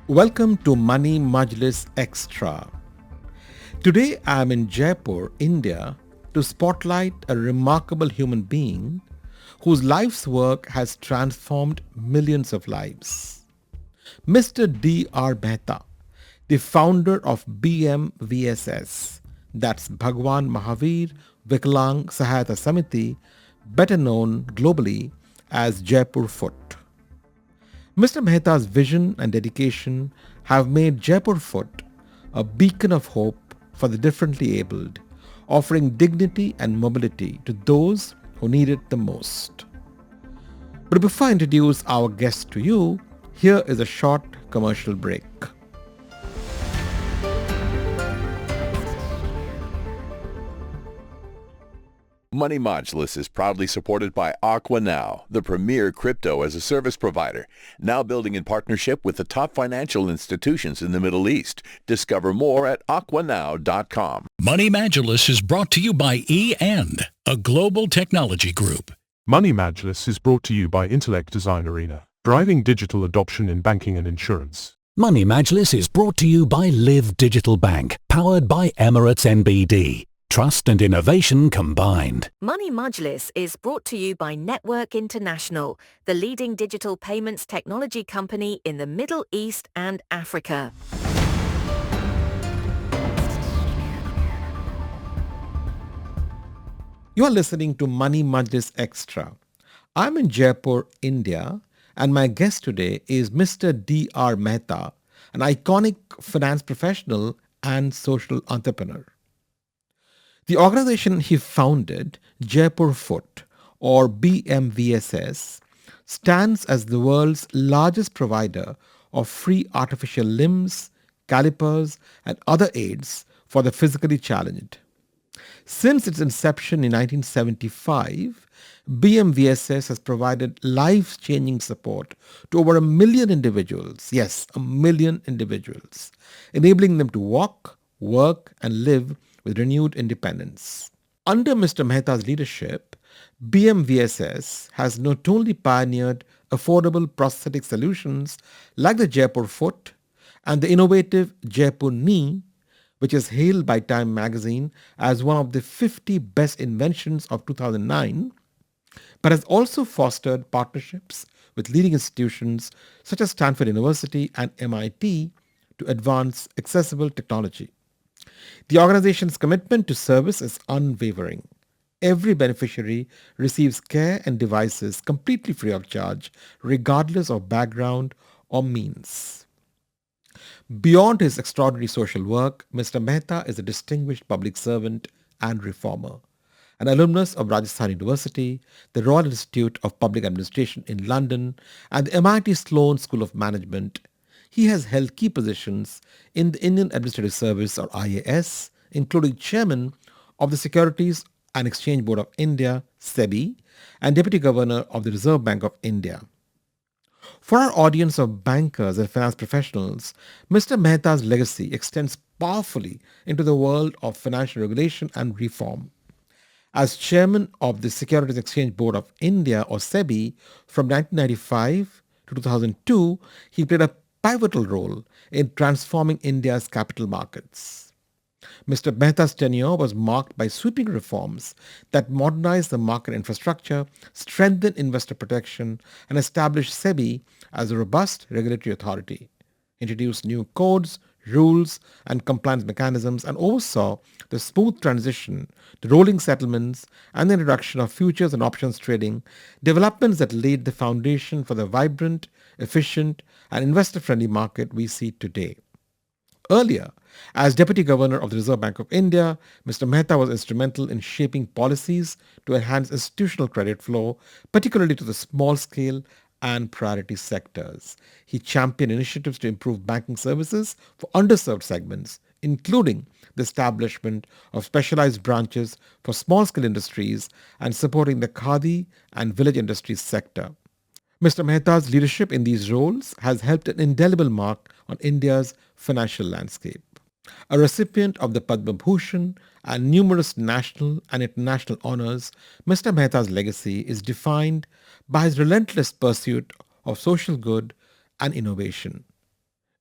Welcome to Money Majlis XTRA. Today I am in Jaipur, India to spotlight a remarkable human being whose life's work has transformed millions of lives. Mr. D.R. Mehta, the founder of BMVSS, that's Bhagwan, Mahaveer, Viklang, Sahayata, Samiti, better known globally as Jaipur Foot. Mr. Mehta's vision and dedication have made Jaipur Foot a beacon of hope for the differently abled, offering dignity and mobility to those who need it the most. But before I introduce our guest to you, here is a short commercial break. Money Majlis is proudly supported by Aqua Now, the premier crypto-as-a-service provider, now building in partnership with the top financial institutions in the Middle East. Discover more at aquanow.com. Money Majlis is brought to you by E&, a global technology group. Money Majlis is brought to you by Intellect Design Arena, driving digital adoption in banking and insurance. Money Majlis is brought to you by Live Digital Bank, powered by Emirates NBD. Trust and innovation combined. Money Majlis is brought to you by Network International, the leading digital payments technology company in the Middle East and Africa. You are listening to Money Majlis Extra. I'm in Jaipur, India, and my guest today is Mr. D.R. Mehta, an iconic finance professional and social entrepreneur. The organization he founded, Jaipur Foot, or BMVSS, stands as the world's largest provider of free artificial limbs, calipers, and other aids for the physically challenged. Since its inception in 1975, BMVSS has provided life-changing support to over 1 million individuals, yes, 1 million individuals, enabling them to walk, work, and live with renewed independence. Under Mr. Mehta's leadership, BMVSS has not only pioneered affordable prosthetic solutions like the Jaipur Foot and the innovative Jaipur Knee, which is hailed by Time magazine as one of the 50 best inventions of 2009, but has also fostered partnerships with leading institutions such as Stanford University and MIT to advance accessible technology. The organization's commitment to service is unwavering. Every beneficiary receives care and devices completely free of charge, regardless of background or means. Beyond his extraordinary social work, Mr. Mehta is a distinguished public servant and reformer. An alumnus of Rajasthan University, the Royal Institute of Public Administration in London, and the MIT Sloan School of Management, he has held key positions in the Indian Administrative Service or IAS, including chairman of the Securities and Exchange Board of India, SEBI, and Deputy Governor of the Reserve Bank of India. For our audience of bankers and finance professionals, Mr. Mehta's legacy extends powerfully into the world of financial regulation and reform. As chairman of the Securities Exchange Board of India or SEBI from 1995 to 2002, he played a pivotal role in transforming India's capital markets. Mr. Mehta's tenure was marked by sweeping reforms that modernized the market infrastructure, strengthened investor protection, and established SEBI as a robust regulatory authority, introduced new codes, rules, and compliance mechanisms, and oversaw the smooth transition to rolling settlements and the introduction of futures and options trading, developments that laid the foundation for the vibrant, efficient, and investor-friendly market we see today. Earlier, as Deputy Governor of the Reserve Bank of India, Mr. Mehta was instrumental in shaping policies to enhance institutional credit flow, particularly to the small-scale and priority sectors. He championed initiatives to improve banking services for underserved segments, including the establishment of specialized branches for small-scale industries and supporting the khadi and village industries sector. Mr. Mehta's leadership in these roles has helped an indelible mark on India's financial landscape. A recipient of the Padma Bhushan and numerous national and international honors, Mr. Mehta's legacy is defined by his relentless pursuit of social good and innovation.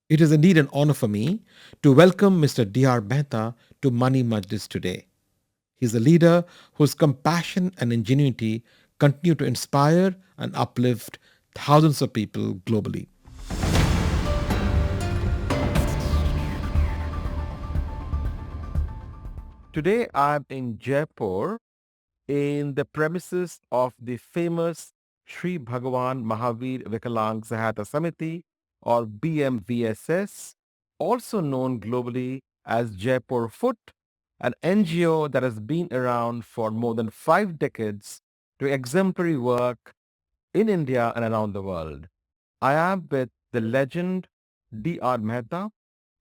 It is indeed an honor for me to welcome Mr. D.R. Mehta to Money Majlis today. He's a leader whose compassion and ingenuity continue to inspire and uplift thousands of people globally. Today I'm in Jaipur in the premises of the famous Sri Bhagwan Mahaveer Viklang Sahayata Samiti or BMVSS, also known globally as Jaipur Foot, an NGO that has been around for more than 5 decades doing exemplary work in India and around the world. I am with the legend D.R. Mehta,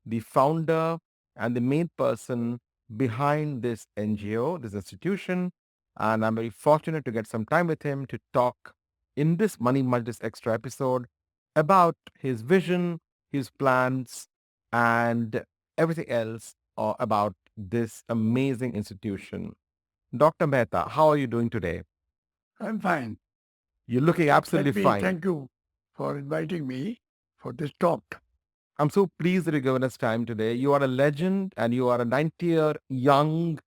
the founder and the main person behind this NGO, this institution. And I'm very fortunate to get some time with him to talk in this Money Majlis Extra episode about his vision, his plans, and everything else about this amazing institution. Dr. Mehta, how are you doing today? I'm fine. You're looking absolutely Let me fine. thank you for inviting me for this talk. I'm so pleased that you've given us time today. You are a legend and you are a 90-year young,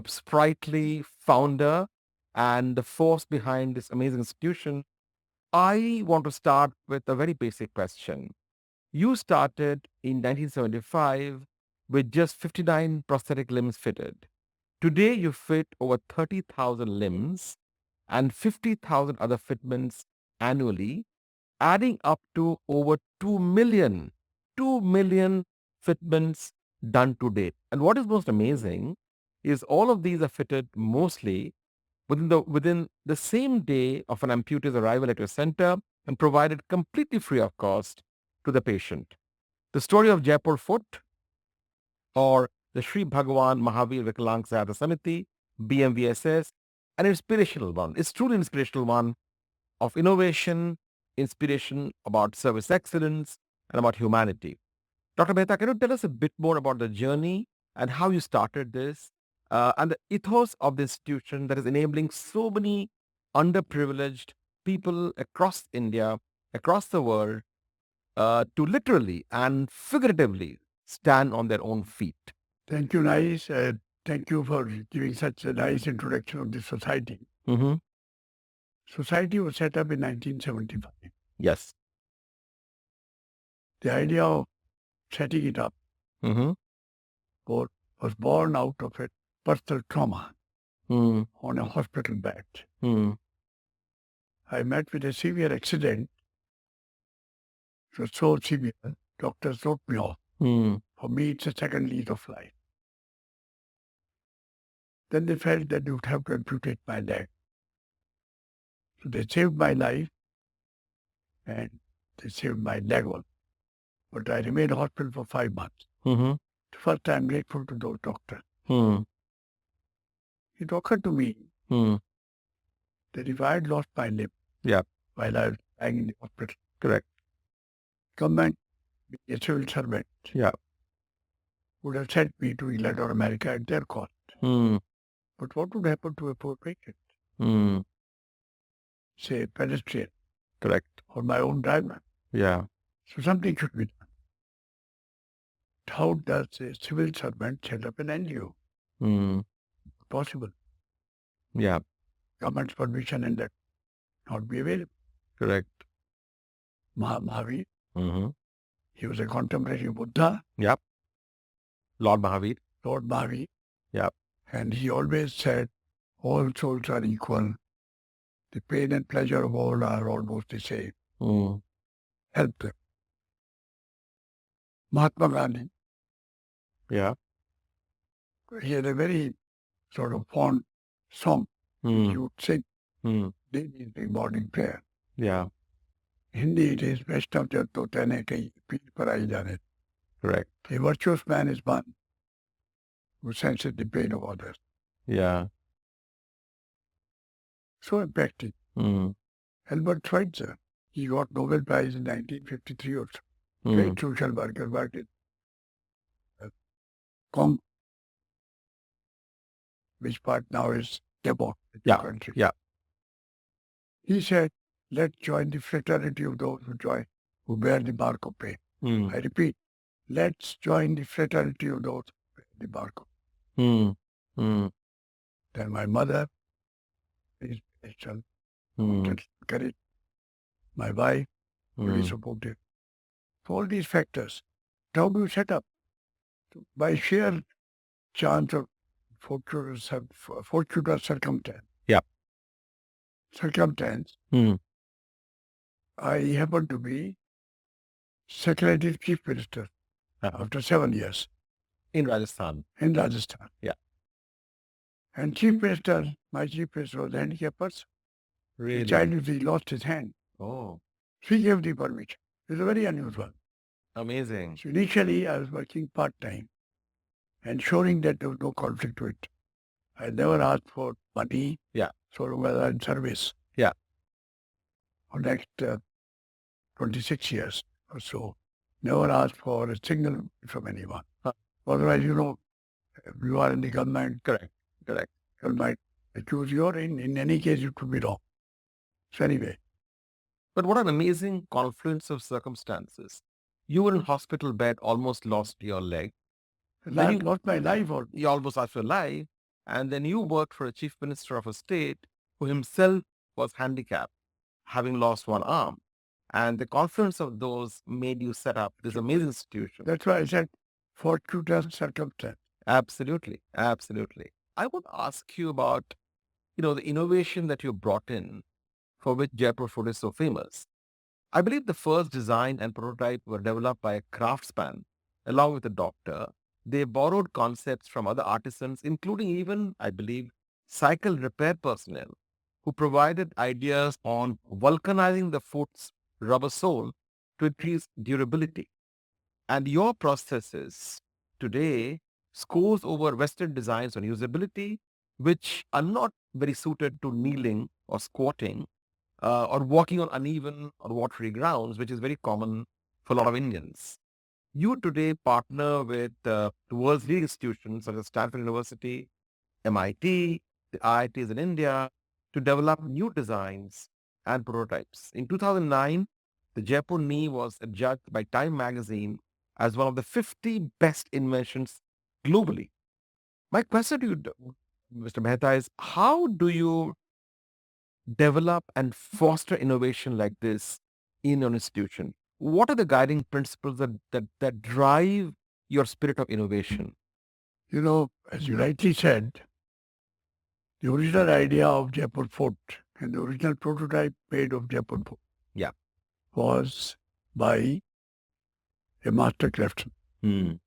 sprightly founder and the force behind this amazing institution. I want to start with a very basic question. You started in 1975 with just 59 prosthetic limbs fitted. Today, you fit over 30,000 limbs and 50,000 other fitments annually, adding up to over 2 million fitments done to date. And what is most amazing is all of these are fitted mostly within the same day of an amputee's arrival at your center and provided completely free of cost to the patient. The story of Jaipur Foot or the Sri Bhagwan Mahaveer Viklang Sahayata Samiti, BMVSS, an inspirational one. It's truly an inspirational one of innovation, inspiration about service excellence, and about humanity. Dr. Mehta, can you tell us a bit more about the journey and how you started this and the ethos of the institution that is enabling so many underprivileged people across India, across the world, to literally and figuratively stand on their own feet? Thank you, nice. Thank you for giving such a nice introduction of this society. Mm-hmm. Society was set up in 1975. Yes. The idea of setting it up Mm-hmm. was born out of a personal trauma Mm-hmm. on a hospital bed. Mm-hmm. I met with a severe accident. It was so severe, doctors wrote me off. Mm-hmm. For me, it's a second lease of life. Then they felt that they would have to amputate my leg. So they saved my life and they saved my leg also. But I remained in hospital for 5 months. Mm-hmm. First, I'm grateful to those doctors. Mm-hmm. It occurred to me Mm-hmm. that if I had lost my limb Yeah. while I was lying in the hospital, Correct. government, being a civil servant, Yeah. would have sent me to England or America at their cost. Mm-hmm. But what would happen to a poor patient, Mm-hmm. say a pedestrian Correct. or my own driver? Yeah. So something should be done. How does a civil servant set up an NGO? Mm-hmm. Possible. Yeah. Government's permission and that not be available. Correct. Mahaveer, Mm-hmm. he was a contemporary Buddha, Yep. Lord Mahaveer. Lord Mahaveer. Yep. And he always said, all souls are equal. The pain and pleasure of all are almost the same. Mm. Help them. Mahatma Gandhi, Yeah. he had a very sort of fond song he Mm. would sing Mm. daily in the morning prayer. Yeah. Hindi it is Vaishnav Jat to tene kahi peer par aayi jaane. Correct. A virtuous man is one who senses the pain of others. Yeah. So impacting. Mm. Albert Schweitzer, he got Nobel Prize in 1953 or so. Mm. Great social worker, worked in Congo, which part now is Gabon, the Yeah. country. Yeah. He said, let's join the fraternity of those who bear the mark of pain. Hmm. I repeat, let's join the fraternity of those the Bhagwan. Hmm. Hmm. Then my mother is Christian, Hmm. courage. My wife, fully Hmm. supportive. So all these factors. How do you set up? By sheer chance of fortuitous circumstance. Yeah. Circumstance, Hmm. I happened to be Secretary Chief Minister after 7 years In Rajasthan. in Rajasthan. Yeah. And Chief Minister, my Chief Minister was a handicapped person. The Really? child, if he lost his hand, Oh, she gave the permission. It's very unusual. amazing. So initially, I was working part-time, ensuring that there was no conflict with it. I never asked for money, Yeah. so long as I'm in service. Yeah. For next 26 years or so, never asked for a single from anyone. Huh. Otherwise, if you are in the government, Correct. Correct. you might accuse you, or in any case, it could be wrong. So anyway, But what an amazing confluence of circumstances. You were in hospital bed, almost lost your leg. I you- lost my life or You almost lost your life. And then you worked for a chief minister of a state who himself was handicapped, having lost one arm. And the confluence of those made you set up this amazing institution. that's why I said fortuitous circumstance. Absolutely. Absolutely. I would ask you about, the innovation that you brought in for which Jaipur Foot is so famous. I believe the first design and prototype were developed by a craftsman along with a doctor. They borrowed concepts from other artisans, including even, I believe, cycle repair personnel who provided ideas on vulcanizing the foot's rubber sole to increase durability. And your processes today scores over Western designs on usability, which are not very suited to kneeling or squatting or walking on uneven or watery grounds, which is very common for a lot of Indians. You today partner with the world's leading institutions such as Stanford University, MIT, the IITs in India to develop new designs and prototypes. In 2009, the Jaipur Knee was adjudged by Time magazine as one of the 50 best inventions globally. My question to you, Mr. Mehta, is how do you develop and foster innovation like this in your institution? What are the guiding principles that drive your spirit of innovation? As you rightly said, the original idea of Jaipur Foot and the original prototype made of Jaipur Foot Yeah. was by a master craftsman. Mm.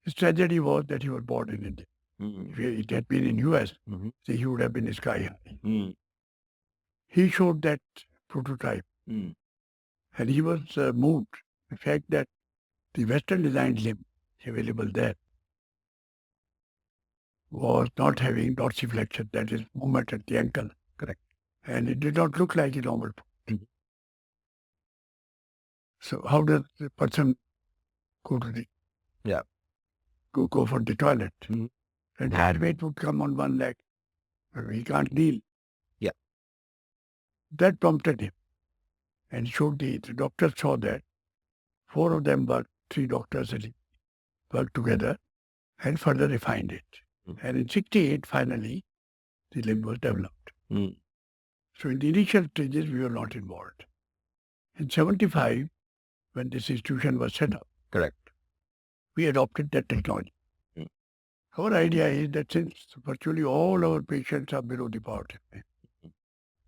His tragedy was that he was born in India. Mm. If it had been in US, Mhm. then he would have been sky high. Mm. He showed that prototype Mm. and he was moved. The fact that the Western designed limb available there was not having dorsiflexion, that is movement at the ankle. Correct. And it did not look like a normal foot. Mhm. So how does the person go to the Yeah. go for the toilet? Mhm. And handmade would come on one leg. He can't kneel. Yeah. That prompted him. And showed the doctors saw that. 4 of them were 3 doctors and he worked together and further refined it. Mm. And in 68, finally, the limb was developed. Mm. So in the initial stages, we were not involved. In 75, when this institution was set up, Correct. we adopted that technology. Mm. Our idea is that since virtually all our patients are below the poverty line,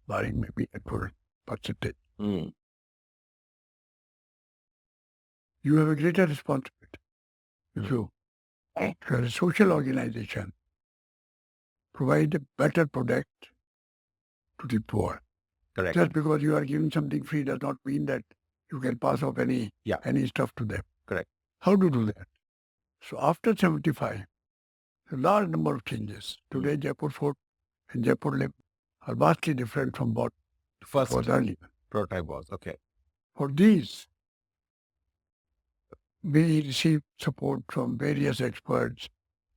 barring maybe a poor percentage, Mm. you have a greater responsibility. If you are a social organization, provide a better product to the poor. Correct. Just because you are giving something free does not mean that you can pass off any stuff to them. Correct. How to do that? So after 75, a large number of changes. Today, Jaipur Foot and Jaipur Limb are vastly different from what First was earlier. prototype was. Okay. For these, we received support from various experts.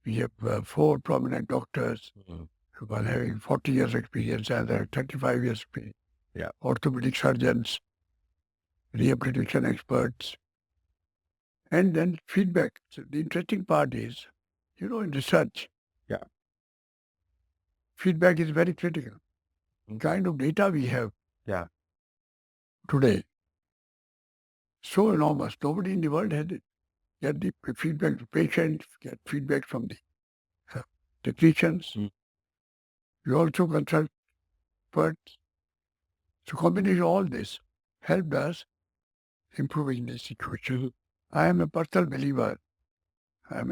We have 4 prominent doctors Mm. who are having 40 years experience, other 35 years experience. Yeah. Orthopedic surgeons, rehabilitation experts, And then feedback. So the interesting part is, in research, Yeah. feedback is very critical. The kind of data we have Yeah. today, so enormous. Nobody in the world has it. Get the feedback from patients, get feedback from the technicians. You also consult experts. So combination of all this helped us improving the situation. I am a personal believer. I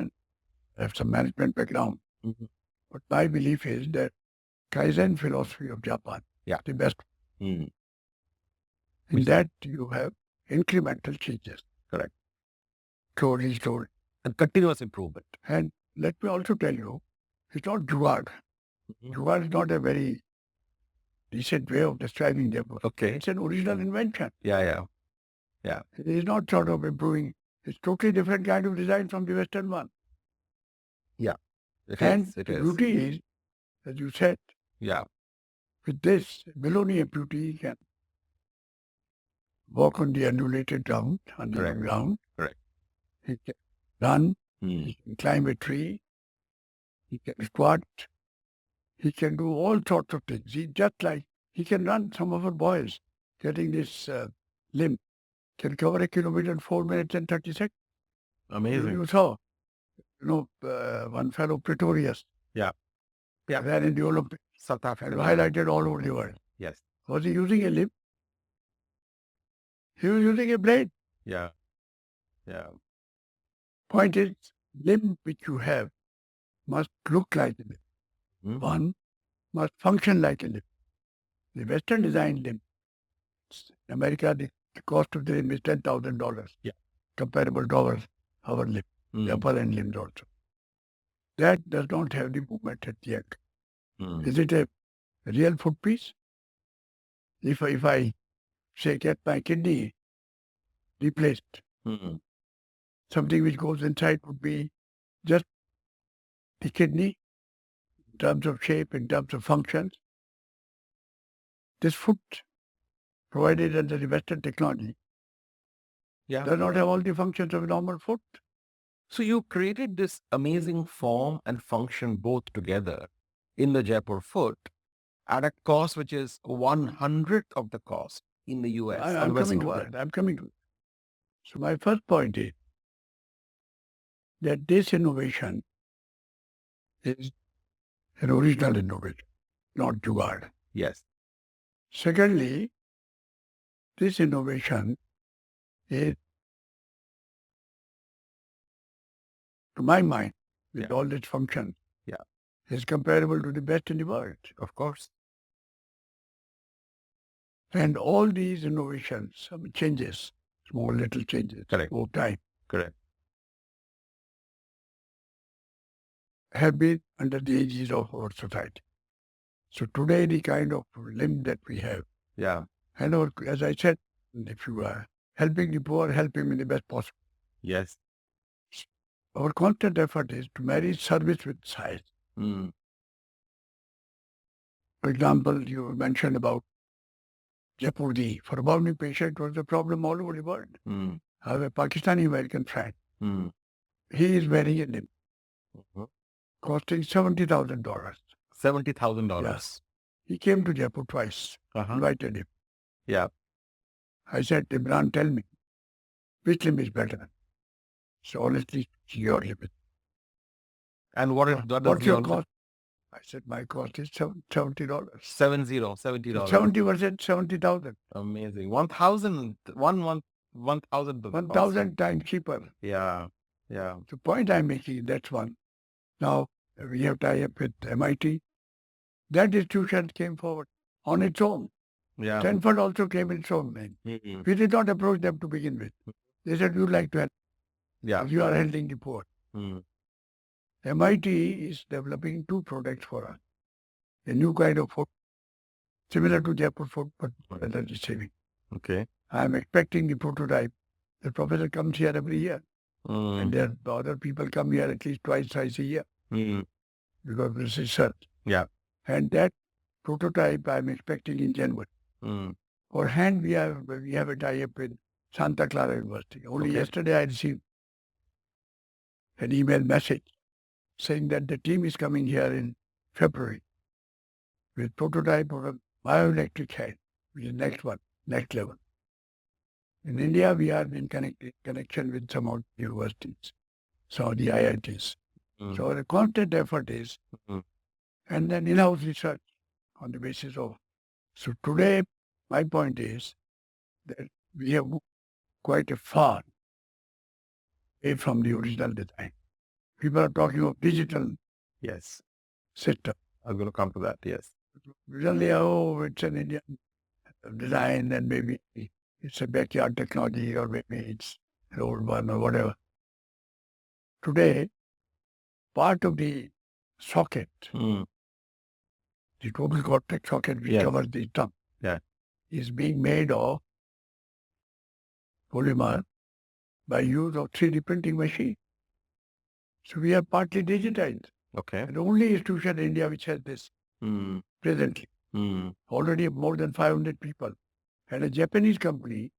have some management background. But my belief is that Kaizen philosophy of Japan, the best. In that you have incremental changes. Correct. Slowly. And continuous improvement. And let me also tell you, it's not jugaad. Jugaad is not a very decent way of describing Jaipur. Okay. It's an original invention. Yeah. It is not sort of improving. It's totally different kind of design from the Western one. Yeah. It And is. the beauty is, as you said, with this below knee amputee can walk on the undulated ground, uneven ground. Correct. He can run. He can climb a tree. He can squat. He can do all sorts of things. He can run. Some of our boys getting this limb can cover a kilometer in 4 minutes and 30 seconds. Amazing. You saw, one fellow, Pretorius. Yeah. Ran in the Olympics. South Africa. And highlighted all over the world. Yes. Was he using a limb? He was using a blade. Yeah. Point is, limb which you have must look like a limb. One must function like a limb. The Western design limb, in America, the cost of the limb is $10,000. Yeah. Comparable to our limb, the upper end limbs also. That does not have the movement at the end. Is it a real foot piece? If I say get my kidney replaced, something which goes inside would be just the kidney in terms of shape, in terms of functions. This foot provided under the Western technology does not have all the functions of a normal foot. So you created this amazing form and function both together in the Jaipur Foot at a cost which is 1/100th of the cost in the US. I'm coming to it. So my first point is that this innovation is an original innovation, not jugaad. Yes. Secondly, this innovation is, to my mind, with all its functions, is comparable to the best in the world. Of course. And all these innovations, some changes, small little changes over time, have been under the aegis of our society. So today, the kind of limb that we have, and as I said, if you are helping the poor, help him in the best possible. Yes. Our constant effort is to marry service with size. For example, you mentioned about Jaipur Knee. For a bowing patient, it was a problem all over the world. I have a Pakistani-American friend. He is wearing a limb costing $70,000. $70,000. Yes. He came to Jaipur twice. Invited him. Yeah. I said, Imran, tell me, which limb is better? So honestly, your limb. And what's your cost? I said, my cost is $70. $70. 70 versus 70,000. Amazing. 1,000 1,000 times cheaper. Yeah. The point I'm making, that's one. Now, we have tie-up with MIT. That institution came forward on its own. Yeah. Stanford also came in its own name. We did not approach them to begin with. They said, you'd like to help. Yeah. You are helping the poor. MIT is developing two products for us. A new kind of foot, similar to Jaipur Foot, but energy saving. Okay. I'm expecting the prototype. The professor comes here every year. And there are other people come here at least twice a year. Because of this research. Yeah. And that prototype I'm expecting in January. For hand, we have a tie-up in Santa Clara University. Only yesterday I received an email message saying that the team is coming here in February with prototype of a bioelectric head, which is next one, next level. In India, we are in connection with some of the universities, some of the IITs. So the constant effort is, and then in-house research on the basis of. So today, my point is that we have moved quite a far away from the original design. People are talking of digital Yes. system. I'm going to come to that. Yes. Usually, oh, it's an Indian design and maybe it's a backyard technology or maybe it's an old one or whatever. Today, part of the socket, the total cortex socket which covers the tongue, is being made of polymer by use of 3D printing machine. So we are partly digitized. Okay. The only institution in India which has this presently. Already more than 500 people. And a Japanese company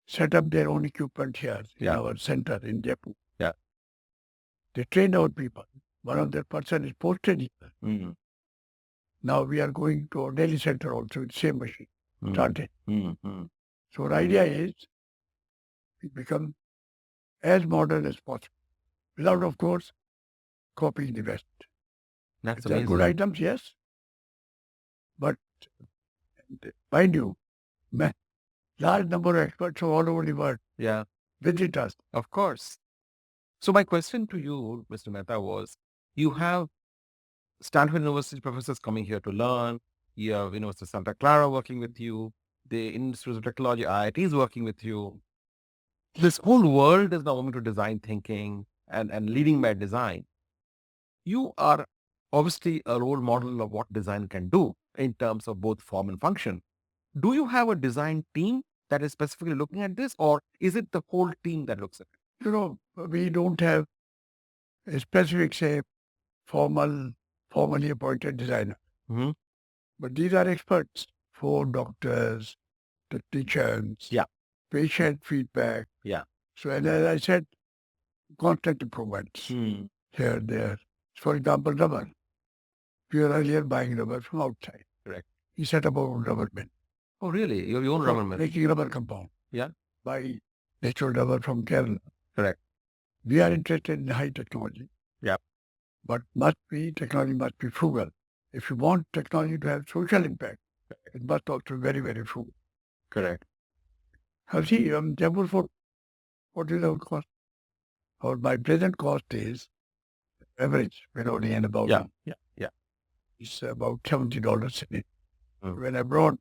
set up their own equipment here in our center in Jaipur. Yeah. They train our people. One of their person is posted here. Now we are going to our Delhi center also with the same machine. Started. So the idea is we become as modern as possible. Without, of course, copying the West. That's They're amazing. good items, yes. But mind you, large number of experts from all over the world visit us. Of course. So my question to you, Mr. Mehta, was you have Stanford University professors coming here to learn. You have University of Santa Clara working with you. The Institute of Technology, IIT is working with you. This whole world is now moving to design thinking and leading by design. You are obviously a role model of what design can do in terms of both form and function. Do you have a design team that is specifically looking at this, or is it the whole team that looks at it? We don't have a specific, say, formally appointed designer. But these are experts, 4 doctors, technicians, patient feedback. So as I said, constant improvements here, there. For example, rubber. We were earlier buying rubber from outside. Correct. He set up our own rubber mill. Oh, really? You have your own rubber mill? Making rubber compound. Yeah. Buy natural rubber from Kerala. Correct. We are interested in high technology. Yeah. But technology must be frugal. If you want technology to have social impact, it must also be very, very frugal. Correct. Now see, Jaipur Foot, what is our cost? My present cost is average, only and about. It's about $70 in it. When abroad,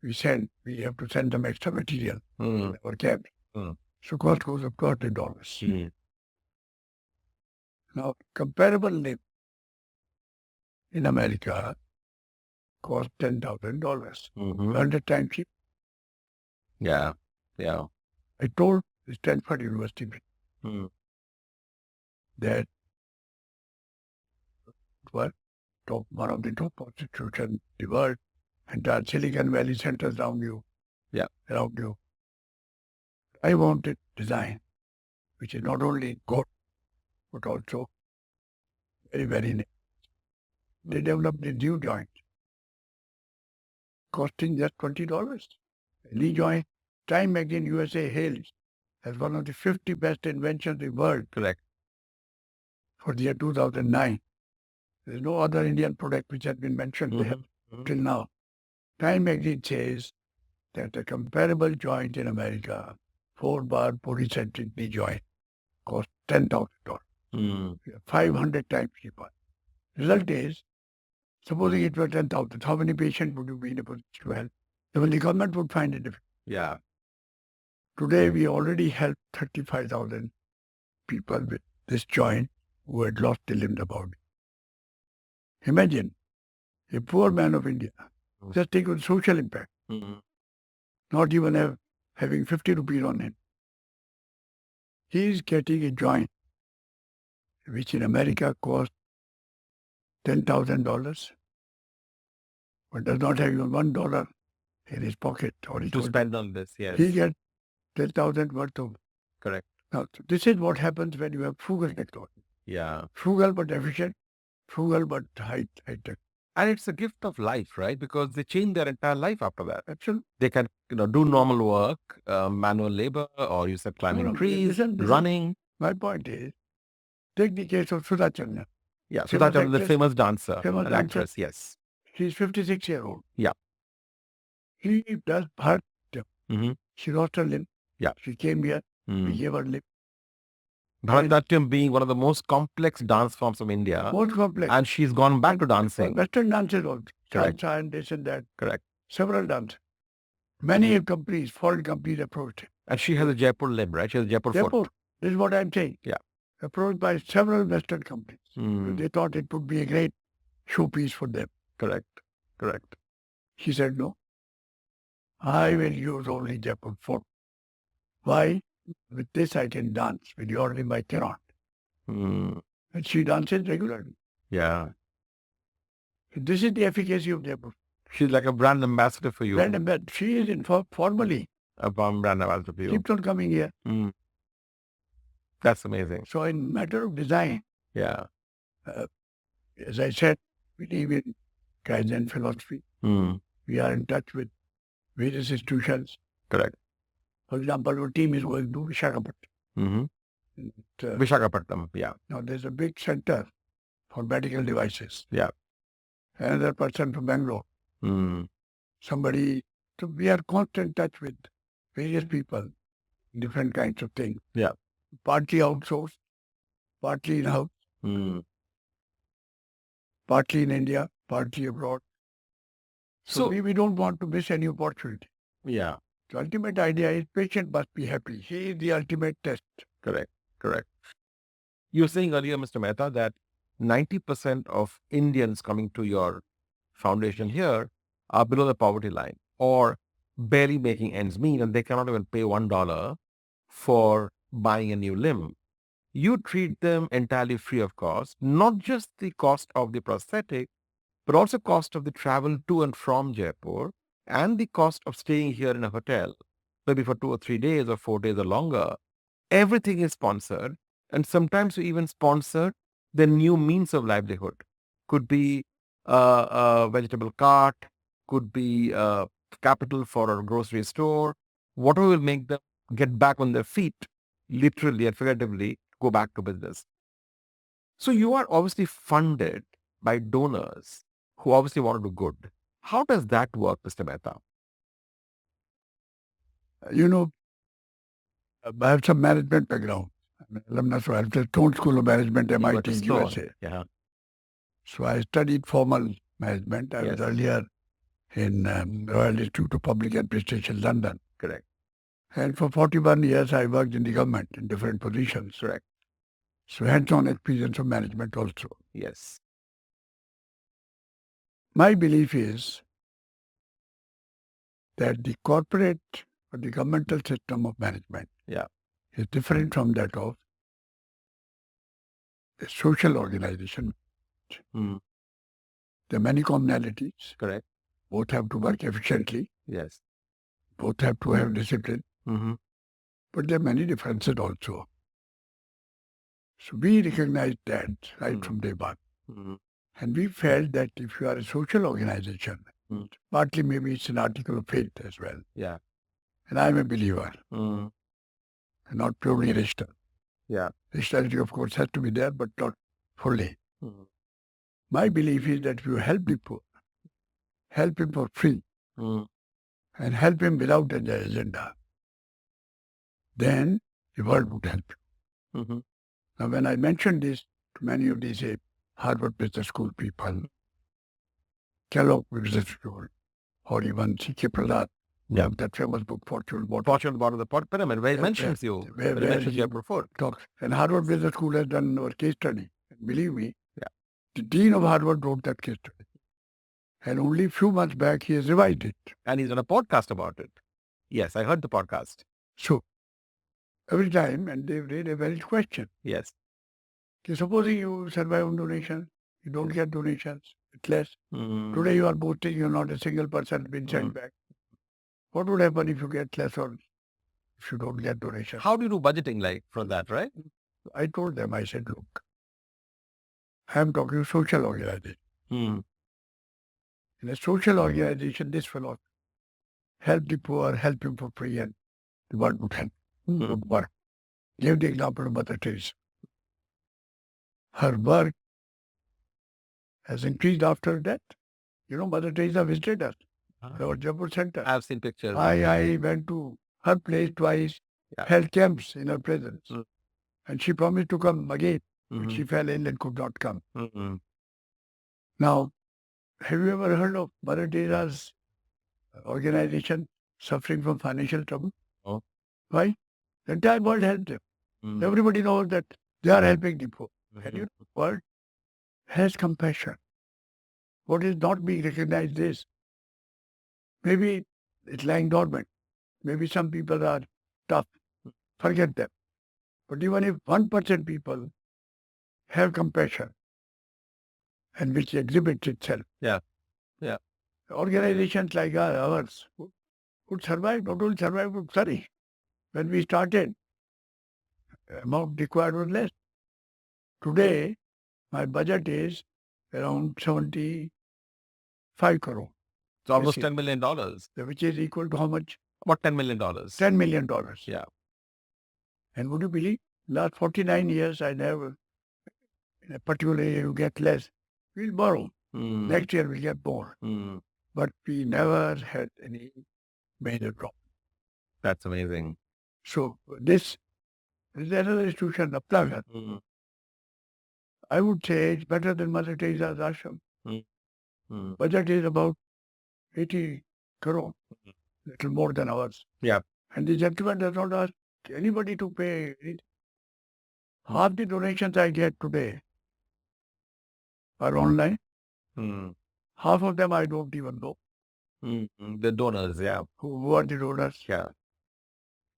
we have to send them extra material or cab. So cost goes up to $30. Now, comparable lip in America cost $10,000. 100 times cheap. Yeah. I told the Stanford University that one of the top institutions in the world, entire Silicon Valley centers around you. I wanted design, which is not only good, but also very, very nice. They developed a new joint, costing just $20. A knee joint, Time Magazine USA hails as one of the 50 best inventions in the world. Correct. For the year 2009. There's no other Indian product which has been mentioned there till now. Time Magazine says that a comparable joint in America, 4-bar polycentric knee joint, costs $10,000. 500 times cheaper. Result is, supposing it were 10,000, how many patients would you be in a position to help? Even the government would find it difficult. Yeah. Today, we already helped 35,000 people with this joint who had lost the limb about it. Imagine a poor man of India, just think of social impact, not even having 50 rupees on him. He is getting a joint which in America costs $10,000, but does not have even $1 in his pocket or to spend on this. Yes. He gets 10,000 worth of correct Now, this is what happens when you have frugal technology. Yeah. Frugal but efficient, frugal but high tech. And it's a gift of life, right? Because they change their entire life after that. Absolutely. They can, do normal work, manual labor, or you said climbing trees, listen, running. My point is, take the case of Sudha Chandra. Yeah, Famous Sudha Chandra, the actress, famous dancer, famous an dancer. actress, yes. She's 56 years old. Yeah. She does Bharatanatyam. Mm-hmm. She lost her limb. Yeah. She came here. We gave her limb. Bharatanatyam being one of the most complex dance forms of India. Most complex. And she's gone back to dancing. Western dances also. Correct. Salsa and this and that. Correct. Several dances. Many companies, foreign companies approached her. And she has a Jaipur limb, right? She has a Jaipur foot. This is what I'm saying. Yeah. Approached by several Western companies. They thought it would be a great showpiece for them. Correct. She said, no. I will use only Jaipur Foot. Why? With this I can dance. With your limb I cannot. And she dances regularly. Yeah. This is the efficacy of Jaipur. She's like a brand ambassador for you. Brand ambassador. She is formally. A brand ambassador for you. Keeps on coming here. That's amazing. So in matter of design, yeah, as I said, we live in Kaizen philosophy. We are in touch with various institutions. Correct. For example, our team is going to Visakhapatnam. Visakhapatnam, yeah. Now there's a big center for medical devices. Yeah. Another person from Bangalore. Somebody. So we are constant touch with various people, different kinds of things. Yeah. Partly outsourced, partly in-house, partly in India, partly abroad. So we don't want to miss any opportunity. Yeah. The ultimate idea is patient must be happy. He is the ultimate test. Correct. You were saying earlier, Mr. Mehta, that 90% of Indians coming to your foundation here are below the poverty line or barely making ends meet, and they cannot even pay $1 for buying a new limb. You treat them entirely free of cost, not just the cost of the prosthetic, but also cost of the travel to and from Jaipur and the cost of staying here in a hotel, maybe for 2 or 3 days or 4 days or longer. Everything is sponsored, and sometimes we even sponsor the new means of livelihood. Could be a vegetable cart, could be capital for a grocery store, whatever will make them get back on their feet, literally and figuratively, go back to business. So you are obviously funded by donors who obviously want to do good. How does that work, Mr. Mehta? I have some management background. I'm an alumnus of the Stone School of Management, MIT, USA. Yeah. So I studied formal management. I was earlier in Royal Institute of Public Administration, London. Correct. And for 41 years, I worked in the government in different positions. Correct. So hands-on experience of management also. Yes. My belief is that the corporate or the governmental system of management is different from that of a social organization. There are many commonalities. Correct. Both have to work efficiently. Yes. Both have to have discipline. But there are many differences also. So we recognized that right from day one. And we felt that if you are a social organization, partly maybe it's an article of faith as well. Yeah. And I'm a believer. And not purely registered. Yeah. Registerity, of course, has to be there, but not fully. My belief is that if you help the poor, help him for free, and help him without an agenda, then the world would help you. Now, when I mentioned this to many of these Harvard Business School people, Kellogg Business School, or even C.K. Prahlad, that famous book, Fortune Bottom. Fortune at the bottom of the pyramid, where it mentions you, where it mentions Jaipur Foot. Talks. And Harvard Business School has done our case study. And believe me, the dean of Harvard wrote that case study. And only a few months back, he has revised it. And he's done a podcast about it. Yes, I heard the podcast. So, every time, and they've raised a valid question. Yes. Okay, supposing you survive on donation, you don't get donations, it's less. Today you are boasting you're not a single person been sent back. What would happen if you get less or if you don't get donation. How do you do budgeting like for that, right? I told them, I said, look, I am talking social organization. Hmm. In a social organization, this fellow help the poor, help him for free, and the world would help. Would work. Give the example of Mother Teresa. Her work has increased after death. You know, Mother Teresa visited us at our Jaipur center. I've seen pictures. I went to her place twice, held camps in her presence. And she promised to come again, but she fell ill and could not come. Now, have you ever heard of Mother Teresa's organization suffering from financial trouble? Oh. Why? The entire world helped them. Everybody knows that they are helping the poor. And you know, the world has compassion. What is not being recognized is maybe it's lying dormant. Maybe some people are tough. Forget them. But even if 1% people have compassion and which exhibits itself, organizations like ours would survive, not only survive, would flourish. When we started, amount required was less. Today, my budget is around 75 crore. It's almost $10 million. Which is equal to how much? About $10 million. $10 million. Yeah. And would you believe, last 49 years, I never, in a particular year, you get less. We'll borrow. Next year, we'll get more. But we never had any major problem. That's amazing. So this is another institution, the Plagan. I would say it's better than Mother Teresa's ashram. Budget is about 80 crore, little more than ours. Yeah. And the gentleman does not ask anybody to pay anything. Half the donations I get today are online. Half of them I don't even know. The donors, yeah. Who are the donors? Yeah.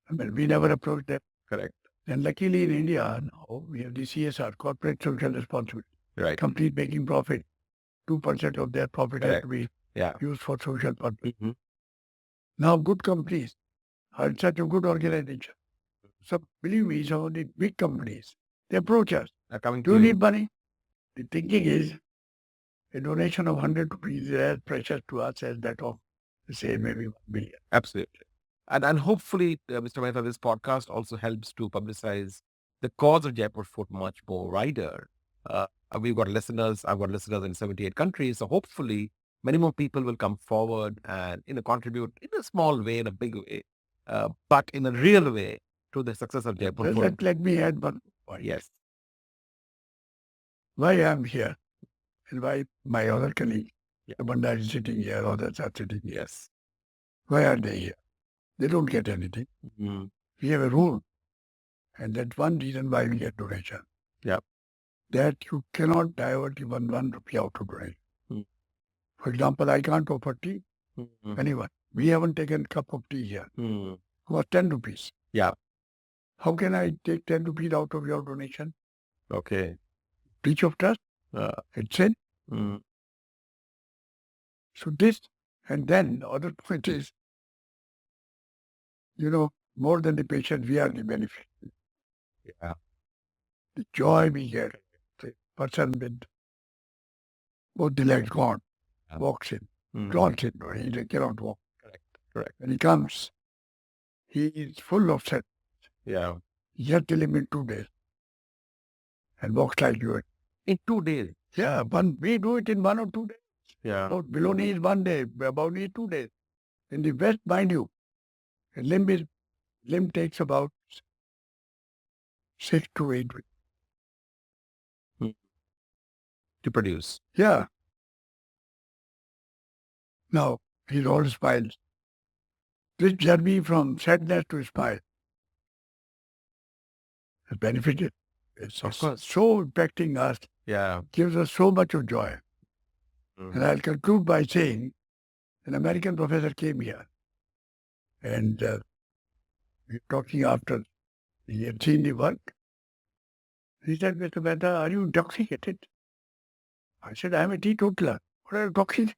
I mean, we never approached them. Correct. And luckily in India, now we have the CSR, corporate social responsibility. Right. Companies making profit. 2% of their profit has to be used for social purpose. Now good companies are such a good organization. So believe me, some of the big companies, they approach us. Do you need money? The thinking is a donation of 100 rupees is as precious to us as that of, say, maybe 1 billion. Absolutely. And hopefully, Mr. Mehta, this podcast also helps to publicize the cause of Jaipur Foot much more wider. We've got listeners, I've got listeners in 78 countries. So hopefully many more people will come forward and contribute in a small way, in a big way, but in a real way to the success of Jaipur Foot. Let me add one point. Yes. Why I'm here and why my other colleague, Banda is sitting here, others are sitting here. Yes. Why are they here? They don't get anything. We have a rule. And that's one reason why we get donation. Yeah. That you cannot divert even 1 rupee out of donation. For example, I can't offer tea. Anyone. We haven't taken a cup of tea here. It was 10 rupees. Yeah. How can I take 10 rupees out of your donation? Okay. Breach of trust? It's sin. So this, and then the other point is, more than the patient, we are the benefit. Yeah. The joy we get. The person with both the legs gone walks in, crawls in, he cannot walk. Correct. When he comes, he is full of set. Yeah. You till him in 2 days and walks like you. In 2 days? Yeah, we do it in 1 or 2 days. Yeah. So below knee is 1 day, above knee is 2 days. In the West, mind you, a limb takes about 6 to 8 weeks. To produce. Yeah. Now, he's all smiles. This journey from sadness to smile has benefited. It's Of course. so impacting us. Yeah. Gives us so much of joy. And I'll conclude by saying, an American professor came here and we were talking after he had seen the work. He said, Mr. Mehta, are you intoxicated? I said, I'm a teetotaler. What are you talking?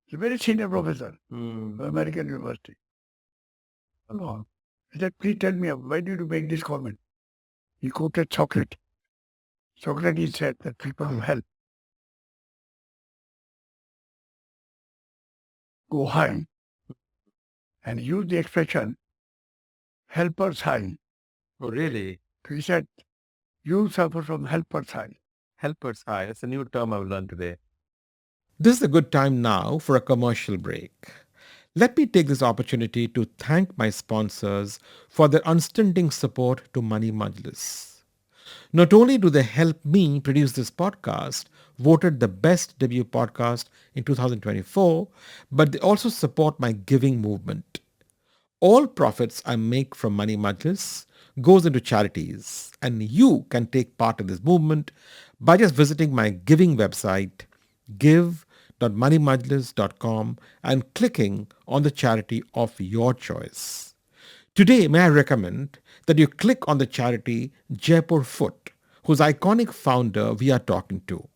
He's a very senior professor from American University. No. He said, please tell me, why did you make this comment? He quoted Socrates. Socrates said that people who help go high and use the expression helper's high. Oh, really? So he said, you suffer from helper's high. Helper's high. That's a new term I've learned today. This is a good time now for a commercial break. Let me take this opportunity to thank my sponsors for their unstinting support to Money Majlis. Not only do they help me produce this podcast, voted the best debut podcast in 2024, but they also support my giving movement. All profits I make from Money Majlis goes into charities, and you can take part in this movement by just visiting my giving website give.moneymajlis.com and clicking on the charity of your choice. Today, may I recommend that you click on the charity Jaipur Foot, whose iconic founder we are talking to.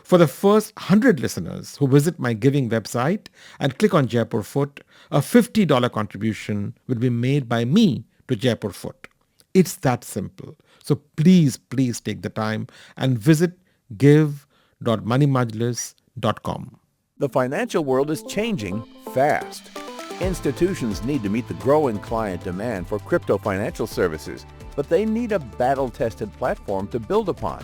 For the first 100 listeners who visit my giving website and click on Jaipur Foot, a $50 contribution will be made by me to Jaipur Foot. It's that simple. So please take the time and visit give.moneymajlis.com. The financial world is changing fast. Institutions need to meet the growing client demand for crypto financial services, but they need a battle-tested platform to build upon.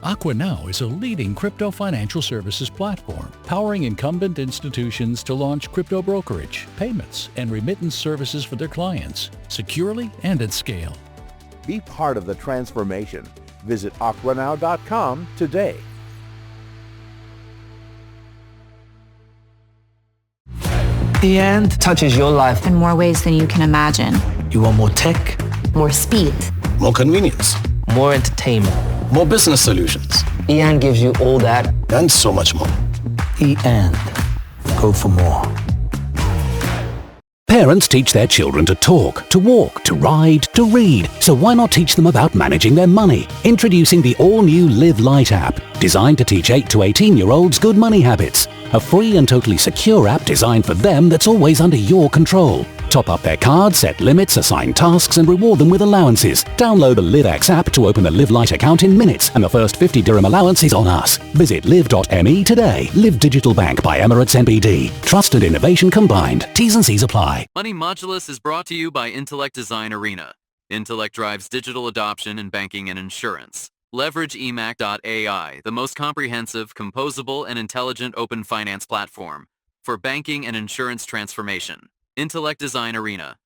AquaNow is a leading crypto financial services platform, powering incumbent institutions to launch crypto brokerage, payments, and remittance services for their clients, securely and at scale. Be part of the transformation. Visit aquanow.com today. The end touches your life in more ways than you can imagine. You want more tech, More speed. more convenience, More entertainment. more business solutions, Ian gives you all that. and so much more. And go for more. Parents teach their children to talk, to walk, to ride, to read. So why not teach them about managing their money? Introducing the all-new Live Light app, designed to teach 8 to 18-year-olds good money habits. A free and totally secure app designed for them that's always under your control. Top up their cards, set limits, assign tasks, and reward them with allowances. Download the LiveX app to open a Live Light account in minutes, and the first 50 dirham allowance is on us. Visit live.me today. Live Digital Bank by Emirates NBD. Trust and innovation combined. T's and C's apply. Money Majlis is brought to you by Intellect Design Arena. Intellect drives digital adoption in banking and insurance. Leverage emac.ai, the most comprehensive, composable, and intelligent open finance platform for banking and insurance transformation. Intellect Design Arena.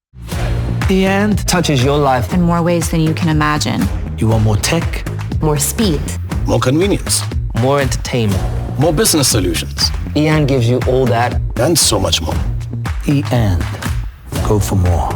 The end touches your life In more ways than you can imagine. You want more tech, More speed. more convenience, More entertainment. more business solutions, Ian gives you all that. and so much more. And go for more.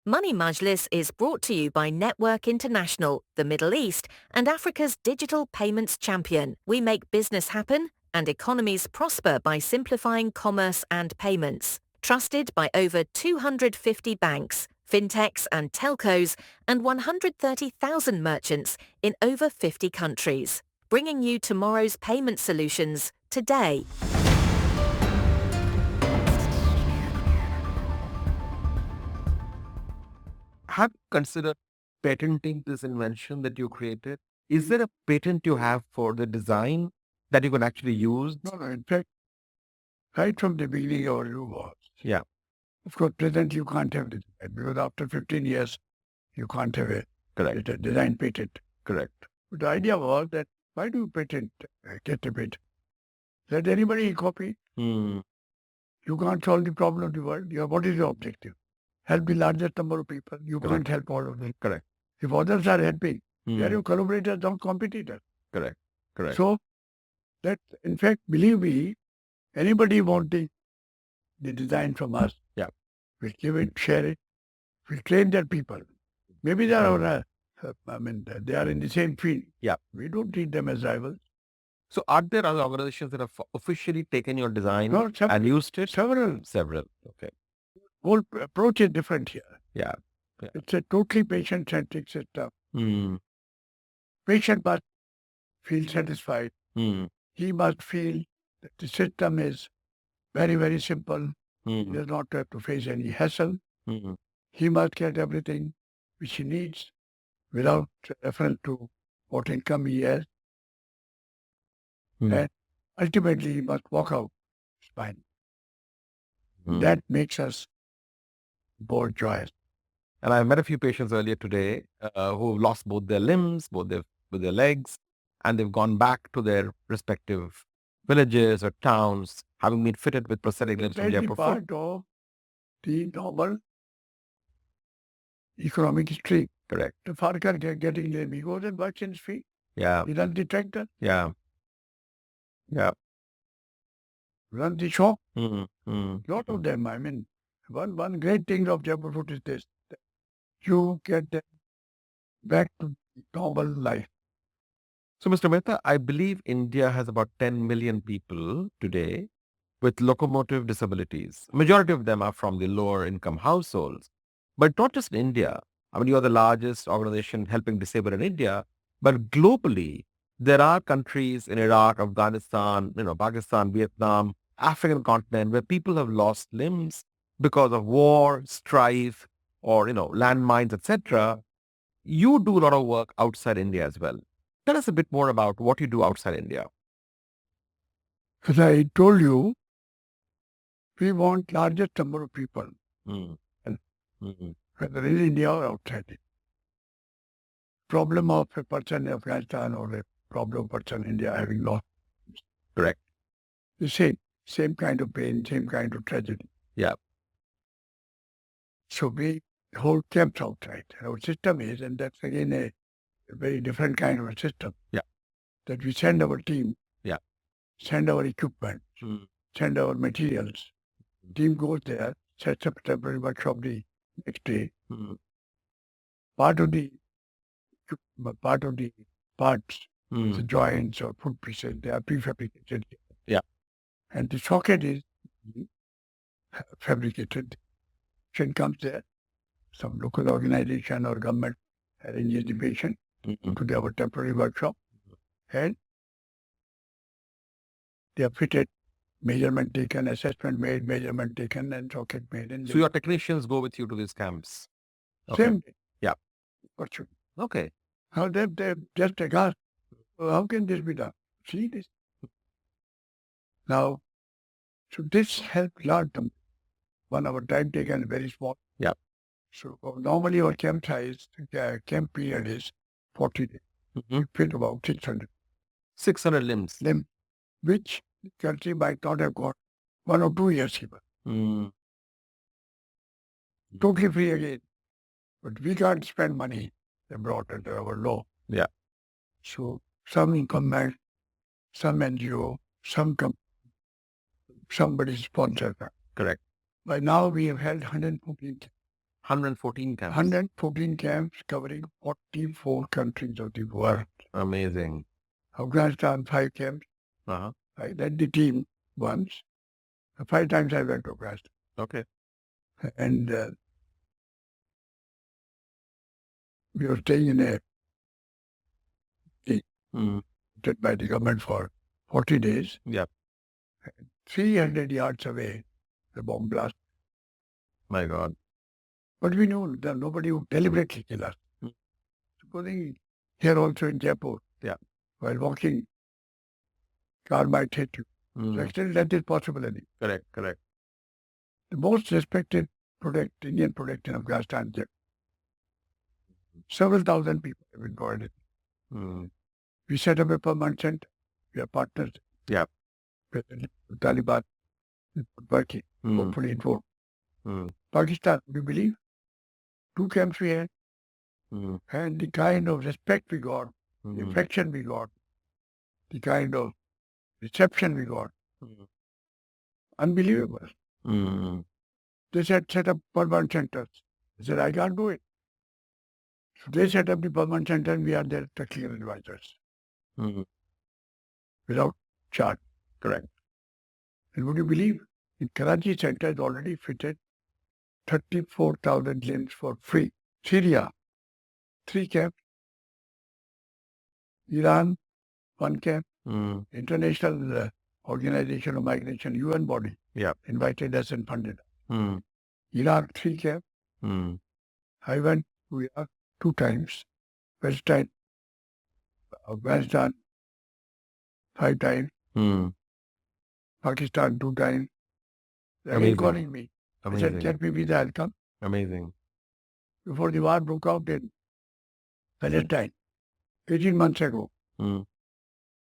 Money Majlis is brought to you by Network International, the Middle East, and Africa's digital payments champion. We make business happen and economies prosper by simplifying commerce and payments. Trusted by over 250 banks, fintechs and telcos, and 130,000 merchants in over 50 countries. Bringing you tomorrow's payment solutions today. Have you considered patenting this invention that you created? Is there a patent you have for the design that you can actually use? No, in fact, right from the beginning our rule was, Yeah, of course, present you can't have this, because after 15 years, you can't have a correct, design patent. correct. But the idea was that, why do you patent, get a patent? Let anybody copy. Hmm. You can't solve the problem of the world. What is your objective? Help the largest number of people. You Correct. can't help all of them. Correct. If others are helping, they are Hmm. your collaborators, not competitors. Correct, correct. So, that, in fact, believe me, anybody wanting the design from us, Yeah. we'll give it, share it, we'll train their people. Maybe they are, they are in the same field. Yeah. We don't treat them as rivals. So are there other organizations that have officially taken your design No, and used it? several. Several. Okay. Whole approach is different here. Yeah. It's a totally patient-centric system. Hmm. Patient must feel satisfied. Hmm. He must feel that the system is very, very simple. He does not have to face any hassle. He must get everything which he needs without reference to what income he has. And ultimately, he must walk out. It's fine. That makes us more joyous. And I met a few patients earlier today who have lost both their limbs, both their legs, and they've gone back to their respective villages or towns, having been fitted with prosthetic limbs from Jaipur Foot. Part of the normal economic stream. Correct. The farmer getting lame, he goes and works in the street. Yeah. He runs the tractor. Yeah. Yeah. Runs the shop. Lot of them. I mean, one great thing of Jaipur Foot is this. You get them back to normal life. So, Mr. Mehta, I believe India has about 10 million people today with locomotive disabilities. Majority of them are from the lower income households. But not just in India. I mean, you are the largest organization helping disabled in India, but globally, there are countries in Iraq, Afghanistan, Pakistan, Vietnam, African continent, where people have lost limbs because of war, strife, or, landmines, etc. You do a lot of work outside India as well. Tell us a bit more about what you do outside India. As I told you, we want largest number of people, whether in India or outside it. Problem of a person in Afghanistan or a problem of a person in India having lost. Correct. The same kind of pain, same kind of tragedy. Yeah. So we hold camps outside. Our system is, and that's again a very different kind of a system. Yeah. That we send our team. Yeah. Send our equipment. Send our materials. Team goes there, sets up a temporary workshop the next day. Part of the parts, the joints or foot pieces, they are prefabricated. Yeah. And the socket is fabricated. Patient comes there. Some local organization or government arranges the patient to our temporary workshop, and they are fitted, measurement taken, assessment made, measurement taken, and socket made. And so your technicians go with you to these camps? Same day. Yeah. Virtually. Okay. How they just asked, how can this be done? See this. Now, so this helped lot them. 1 hour time taken, very small. Yeah. So normally our camp period is 40 days. We fit about 600. 600 limbs. Which the country might not have got 1 or 2 years even. Totally free again. But we can't spend money abroad under our law. Yeah. So some government, some NGO, somebody sponsored that. Correct. By now we have held 114 camps. 114 camps. 114 camps covering 44 countries of the world. Amazing. Afghanistan, 5 camps. I led the team once. 5 times I went to Afghanistan. Okay. And we were staying in a did by the government for 40 days. Yeah. 300 yards away, the bomb blast. My God. But we knew that nobody would deliberately kill us. Supposing here also in Jaipur, while walking, car might hit you. So actually that is possible. Correct. The most respected Indian product in Afghanistan, several thousand people have been provided. We set up a permanent center. We are partners. Yeah. With the Taliban working, hopefully it won't. Pakistan, we believe, 2 camps we had. And the kind of respect we got, the affection we got, the kind of reception we got, unbelievable. They said, set up permanent centers. I said, I can't do it. So they set up the permanent center and we are their technical advisors. Without charge. Correct. And would you believe, in Karachi center is already fitted 34,000 limbs for free. Syria, 3 camps. Iran, 1 camp. International Organization of Migration, UN body. Yeah. invited us and funded us. Mm. Iraq, 3 camps. Mm. I went to Iraq 2 times. Palestine, Afghanistan 5 times. Mm. Pakistan 2 times. They're Amazing. calling me. I said, Amazing. get me visa, I'll come. Amazing. Before the war broke out in Palestine, 18 months ago, Mm.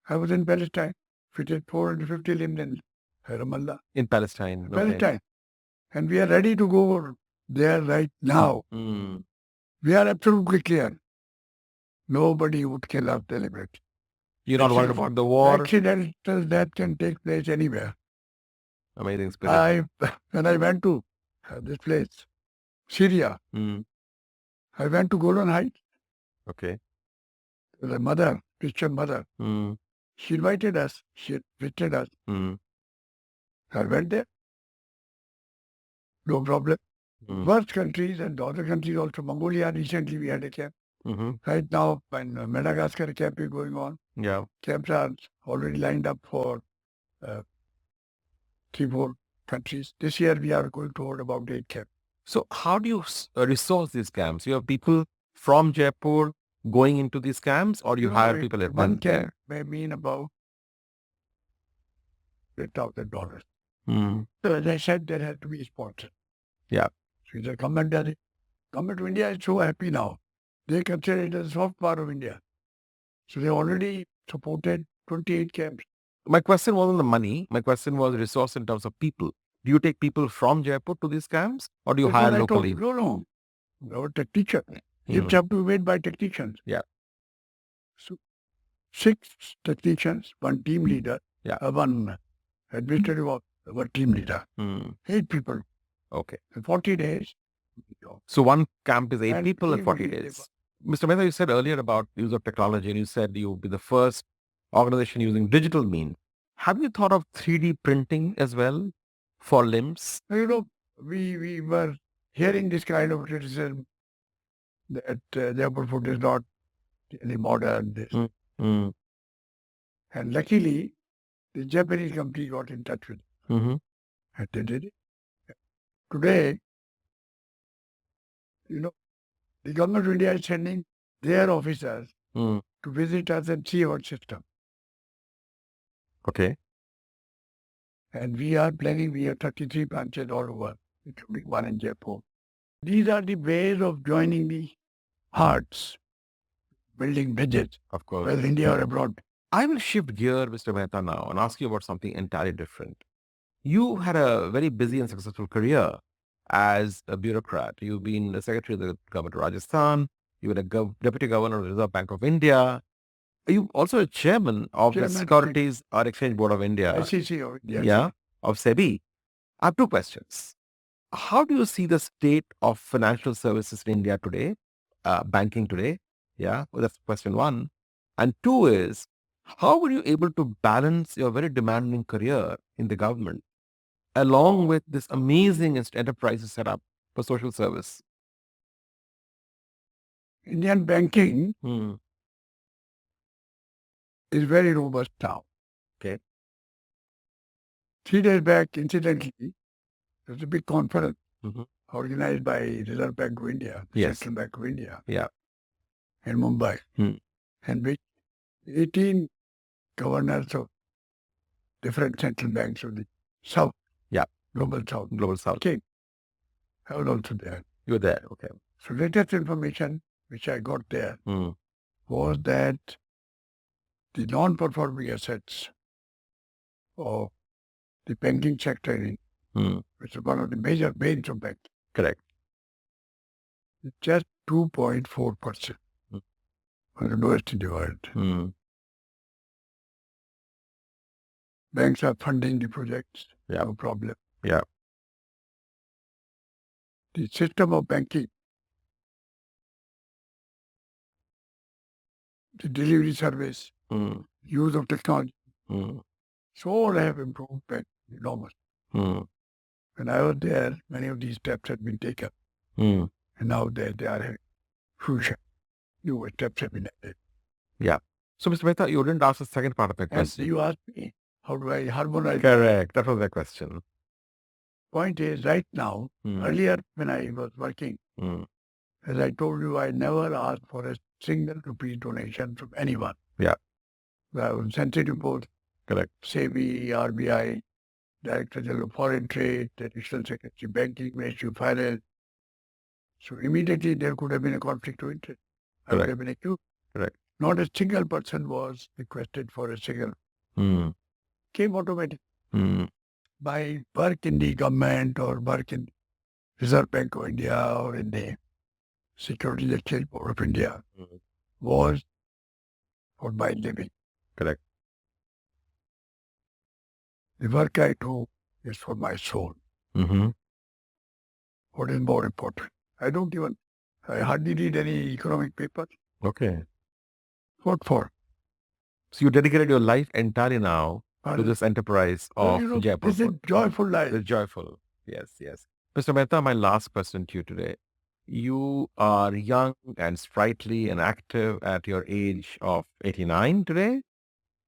I was in Palestine, fitted 450 limbs in Ramallah, In Palestine. Okay. Palestine. And we are ready to go there right now. Mm. We are absolutely clear. Nobody would kill us deliberately. You're not worried about the war? Accidental death can take place anywhere. Amazing spirit. When I went to this place, Syria, Mm. I went to Golan Heights. Okay. The mother, Christian mother, Mm. she invited us. She visited us. Mm. I went there. No problem. Mm. Worst countries and the other countries also. Mongolia, recently we had a camp. Mm-hmm. Right now, in Madagascar, a camp is going on. Yeah. Camps are already lined up for 3-4 countries. This year, we are going to hold about 8 camps. So how do you resource these camps? You have people from Jaipur going into these camps, or you hire people at one camp may mean about $8,000. Mm. So as I said, there has to be a sponsor. Yeah. So the government does it. Government of India is so happy now. They consider it as a soft part of India. So they already supported 28 camps. My question wasn't the money. My question was resource in terms of people. Do you take people from Jaipur to these camps, or do you hire locally? No. Our technicians. Camps have to be made by technicians. Yeah. So 6 technicians, 1 team leader, Yeah. 1 administrative officer, 1 team leader. 8 people. Okay. In 40 days. So one camp is 8 And people in 40 even days. Mr. Mehta, you said earlier about use of technology, and you said you'll be the first organization using digital means. Have you thought of 3D printing as well for limbs? You know, we were hearing this kind of criticism that Jaipur Foot is not really modern. This. Mm. And luckily, the Japanese company got in touch with it. Mm-hmm. And they did it. Today, you know, the government of India is sending their officers to visit us and see our system. Okay. And we are planning, we have 33 branches all over, including 1 in Jaipur. These are the ways of joining the hearts, building bridges, Of course. whether India or abroad. I will shift gear, Mr. Mehta, now and ask you about something entirely different. You had a very busy and successful career as a bureaucrat. You've been the secretary of the government of Rajasthan. You were the deputy governor of the Reserve Bank of India. You also a chairman of the Securities or Exchange Board of India. SEC of India. Yeah, of SEBI. I have 2 questions. How do you see the state of financial services in India today, banking today? Yeah, well, that's question 1. And 2 is, how were you able to balance your very demanding career in the government along with this amazing enterprise set up for social service? Indian banking is very robust now. Okay. 3 days back, incidentally, there was a big conference Mm-hmm. organized by Reserve Bank of India, Yes. Central Bank of India, Yeah. in Mumbai, and which 18 governors of different central banks of the South, Global South, Global South. came. I was also there. You were there. Okay. So latest information which I got there was that the non-performing assets of the banking sector, which is one of the major bans of banking, Correct. is just 2.4%, one of the lowest in the world. Banks are funding the projects, no problem. Yeah. The system of banking, the delivery service, use of technology, so all have improved enormously. When I was there, many of these steps had been taken, and now they are having crucial new steps have been added. Yeah. So, Mr. Mehta, you didn't ask the second part of my And question. you asked me, how do I harmonize? Correct. That was my question. point is, right now, earlier when I was working, as I told you, I never asked for a single rupee donation from anyone. Yeah. I was sensitive both. Correct. SEBI, RBI, Director General of Foreign Trade, the Additional Secretary Banking, Ministry of Finance. So immediately there could have been a conflict of interest. I would have been accused. Correct. Not a single person was requested for a single. Came automatic. By work in the government or work in Reserve Bank of India or in the Securities Exchange Board of India was for my living. Correct. The work I do is for my soul. What is more important? I hardly read any economic papers. Okay. What for? So you dedicated your life entirely now to this enterprise of Jaipur This is Foot. joyful life. It's joyful. Yes, yes. Mr. Mehta, my last question to you today. You are young and sprightly and active at your age of 89 today.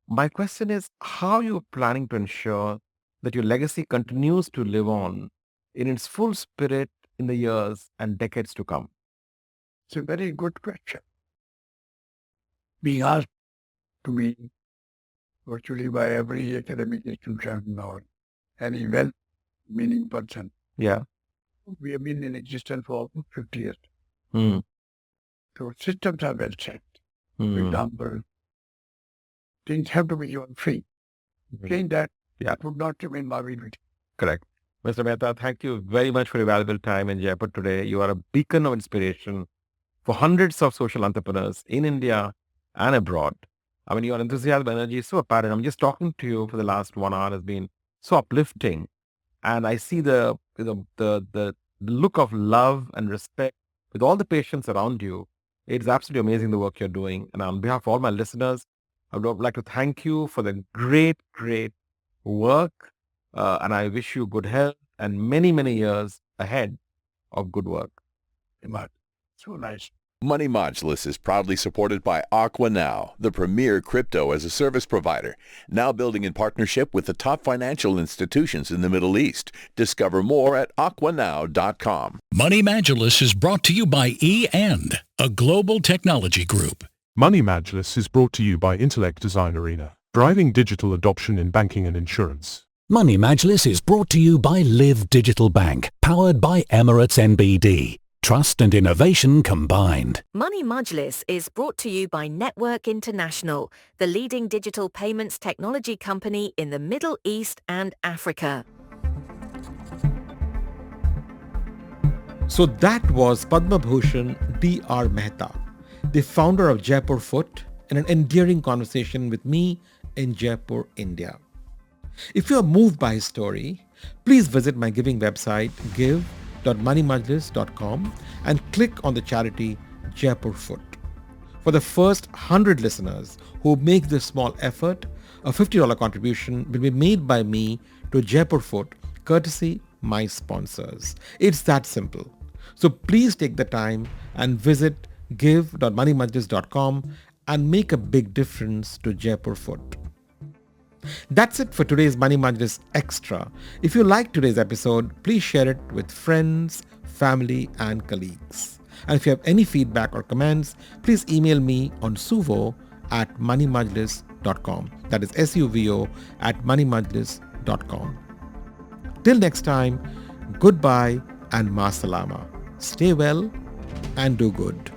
My question is, how are you planning to ensure that your legacy continues to live on in its full spirit in the years and decades to come? It's a very good question. Being asked to me virtually by every academic institution or any well-meaning person. Yeah. We have been in existence for 50 years. So systems are well set. For example, things have to be given free. Change that, it would not remain Mahaveer. Correct. Mr. Mehta, thank you very much for your valuable time in Jaipur today. You are a beacon of inspiration for hundreds of social entrepreneurs in India and abroad. I mean, your enthusiasm, energy is so apparent. I'm just talking to you for the last 1 hour has been so uplifting. And I see the look of love and respect with all the patients around you. It's absolutely amazing the work you're doing. And on behalf of all my listeners, I would like to thank you for the great, great work. And I wish you good health and many, many years ahead of good work. So nice. Money Majlis is proudly supported by Aqua Now, the premier crypto as a service provider, now building in partnership with the top financial institutions in the Middle East. Discover more at aquanow.com. Money Majlis is brought to you by E&, a global technology group. Money Majlis is brought to you by Intellect Design Arena, driving digital adoption in banking and insurance. Money Majlis is brought to you by Live Digital Bank, powered by Emirates NBD. Trust and innovation combined. Money Majlis is brought to you by Network International, the leading digital payments technology company in the Middle East and Africa. So that was Padma Bhushan D.R. Mehta, the founder of Jaipur Foot, in an endearing conversation with me in Jaipur, India. If you are moved by his story, please visit my giving website, give.moneymajlis.com, and click on the charity Jaipur Foot. For the first 100 listeners who make this small effort, a $50 contribution will be made by me to Jaipur Foot, courtesy my sponsors. It's that simple. So please take the time and visit give.moneymajlis.com and make a big difference to Jaipur Foot. That's it for today's Money Majlis Extra. If you liked today's episode, please share it with friends, family, and colleagues. And if you have any feedback or comments, please email me on suvo@moneymajlis.com. That is suvo@moneymajlis.com. Till next time, goodbye and ma salama. Stay well and do good.